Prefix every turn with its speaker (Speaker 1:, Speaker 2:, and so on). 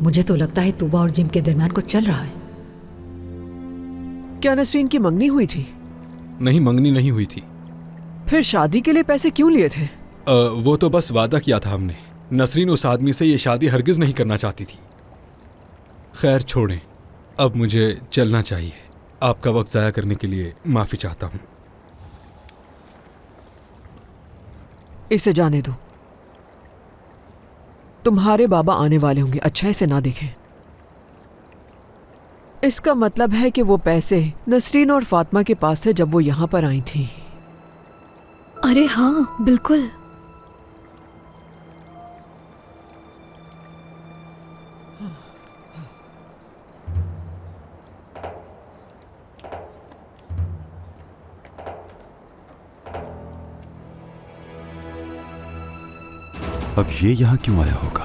Speaker 1: मुझे तो लगता है तूबा और जिम के दरमियान कुछ चल रहा है।
Speaker 2: क्या नसरीन की मंगनी हुई थी?
Speaker 3: नहीं, मंगनी नहीं हुई थी।
Speaker 2: फिर शादी के लिए पैसे क्यों लिए थे?
Speaker 3: वो तो बस वादा किया था हमने। नसरीन उस आदमी से ये शादी हरगिज नहीं करना चाहती थी। खैर छोड़ें, अब मुझे चलना चाहिए। आपका वक्त ज़ाया करने के लिए माफ़ी चाहता हूँ।
Speaker 2: इसे जाने दो। तुम्हारे बाबा आने वाले होंगे, अच्छा इसे ना देखें। इसका मतलब है कि वो पैसे नसरीन और फातिमा के पास थे जब वो यहाँ पर आई थी।
Speaker 4: अरे हाँ, बिल्कुल।
Speaker 5: अब ये यहाँ क्यों आया होगा?